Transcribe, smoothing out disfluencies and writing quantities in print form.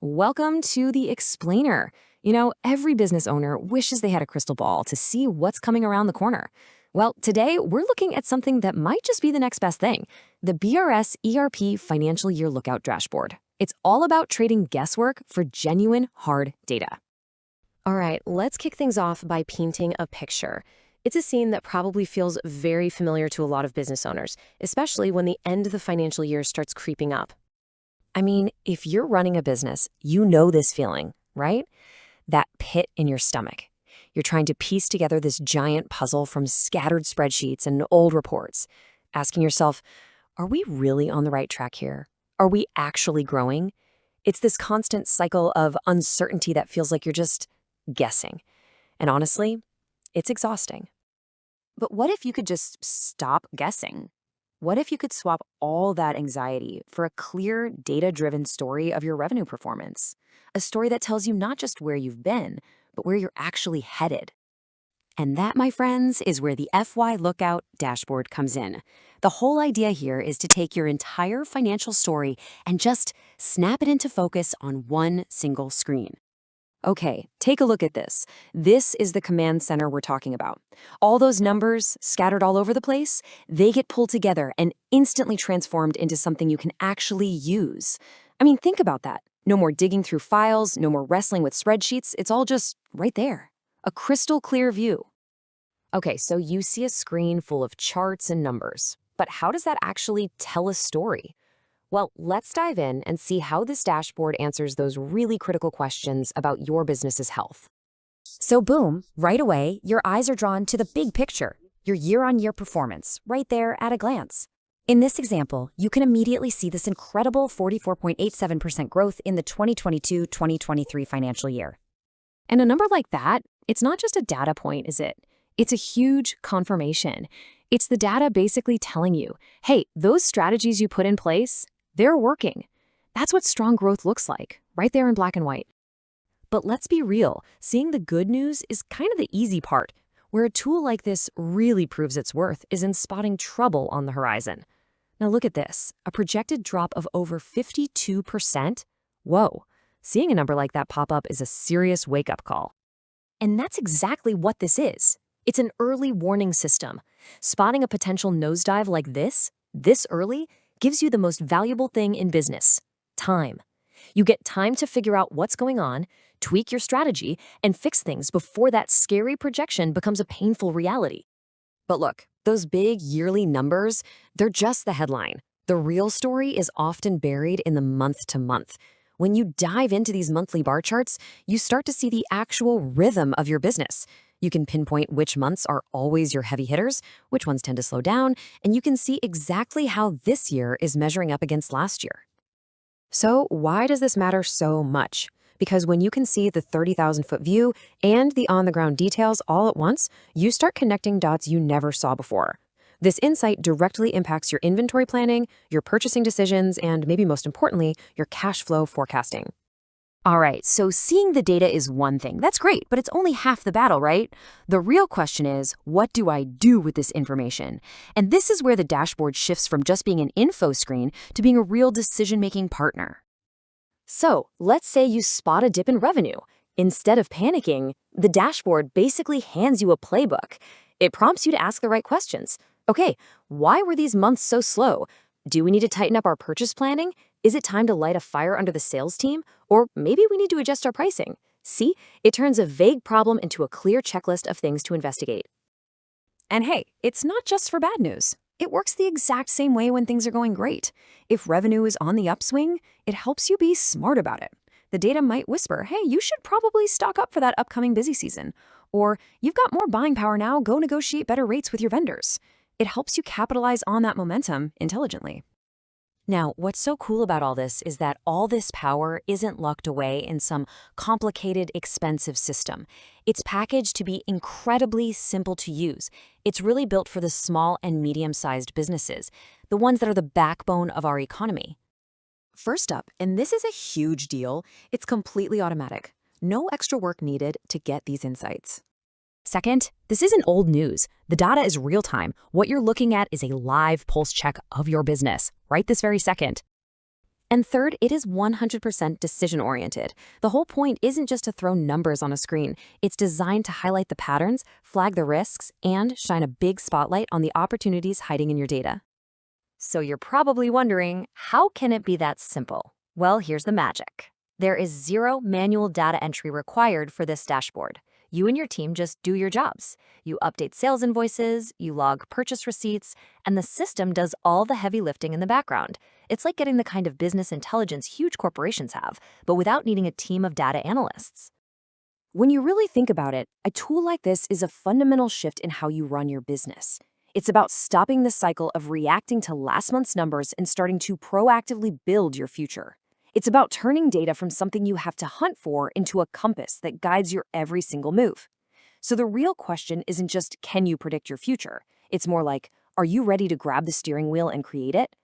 Welcome to the Explainer. Every business owner wishes they had a crystal ball to see what's coming around the corner. Well, today we're looking at something that might just be the next best thing, the BRS ERP Financial Year Lookout Dashboard. It's all about trading guesswork for genuine hard data. All right, let's kick things off by painting a picture. It's a scene that probably feels very familiar to a lot of business owners, especially when the end of the financial year starts creeping up. I mean, if you're running a business, you know this feeling, right? That pit in your stomach. You're trying to piece together this giant puzzle from scattered spreadsheets and old reports, asking yourself, are we really on the right track here? Are we actually growing? It's this constant cycle of uncertainty that feels like you're just guessing. And honestly, it's exhausting. But what if you could just stop guessing? What if you could swap all that anxiety for a clear, data-driven story of your revenue performance? A story that tells you not just where you've been, but where you're actually headed. And that, my friends, is where the FY Lookout dashboard comes in. The whole idea here is to take your entire financial story and just snap it into focus on one single screen. Okay, take a look at this. This is the command center we're talking about. All those numbers scattered all over the place, they get pulled together and instantly transformed into something you can actually use. I mean, think about that. No more digging through files, no more wrestling with spreadsheets. It's all just right there. A crystal clear view. Okay, so you see a screen full of charts and numbers. But how does that actually tell a story? Well, let's dive in and see how this dashboard answers those really critical questions about your business's health. So boom, right away, your eyes are drawn to the big picture, your year-on-year performance, right there at a glance. In this example, you can immediately see this incredible 44.87% growth in the 2022-2023 financial year. And a number like that, it's not just a data point, is it? It's a huge confirmation. It's the data basically telling you, hey, those strategies you put in place, they're working. That's what strong growth looks like, right there in black and white. But let's be real, seeing the good news is kind of the easy part. Where a tool like this really proves its worth is in spotting trouble on the horizon. Now look at this, a projected drop of over 52%. Whoa, seeing a number like that pop up is a serious wake-up call. And that's exactly what this is. It's an early warning system. Spotting a potential nosedive like this early, gives you the most valuable thing in business, time. You get time to figure out what's going on, tweak your strategy, and fix things before that scary projection becomes a painful reality. But look, those big yearly numbers, they're just the headline. The real story is often buried in the month-to-month. When you dive into these monthly bar charts, you start to see the actual rhythm of your business. You can pinpoint which months are always your heavy hitters, which ones tend to slow down, and you can see exactly how this year is measuring up against last year. So why does this matter so much? Because when you can see the 30,000-foot view and the on-the-ground details all at once, you start connecting dots you never saw before. This insight directly impacts your inventory planning, your purchasing decisions, and maybe most importantly, your cash flow forecasting. All right, so seeing the data is one thing. That's great, but it's only half the battle, right? The real question is, what do I do with this information? And this is where the dashboard shifts from just being an info screen to being a real decision-making partner. So let's say you spot a dip in revenue. Instead of panicking, the dashboard basically hands you a playbook. It prompts you to ask the right questions. Okay, why were these months so slow? Do we need to tighten up our purchase planning? Is it time to light a fire under the sales team? Or maybe we need to adjust our pricing. See, it turns a vague problem into a clear checklist of things to investigate. And hey, it's not just for bad news. It works the exact same way when things are going great. If revenue is on the upswing, it helps you be smart about it. The data might whisper, hey, you should probably stock up for that upcoming busy season. Or you've got more buying power now, go negotiate better rates with your vendors. It helps you capitalize on that momentum intelligently. Now, what's so cool about all this is that all this power isn't locked away in some complicated, expensive system. It's packaged to be incredibly simple to use. It's really built for the small and medium-sized businesses, the ones that are the backbone of our economy. First up, and this is a huge deal, it's completely automatic. No extra work needed to get these insights. Second, this isn't old news. The data is real-time. What you're looking at is a live pulse check of your business, right this very second. And third, it is 100% decision-oriented. The whole point isn't just to throw numbers on a screen. It's designed to highlight the patterns, flag the risks, and shine a big spotlight on the opportunities hiding in your data. So you're probably wondering, how can it be that simple? Well, here's the magic. There is zero manual data entry required for this dashboard. You and your team just do your jobs. You update sales invoices, you log purchase receipts, and the system does all the heavy lifting in the background. It's like getting the kind of business intelligence huge corporations have, but without needing a team of data analysts. When you really think about it, a tool like this is a fundamental shift in how you run your business. It's about stopping the cycle of reacting to last month's numbers and starting to proactively build your future. It's about turning data from something you have to hunt for into a compass that guides your every single move. So the real question isn't just, can you predict your future? It's more like, are you ready to grab the steering wheel and create it?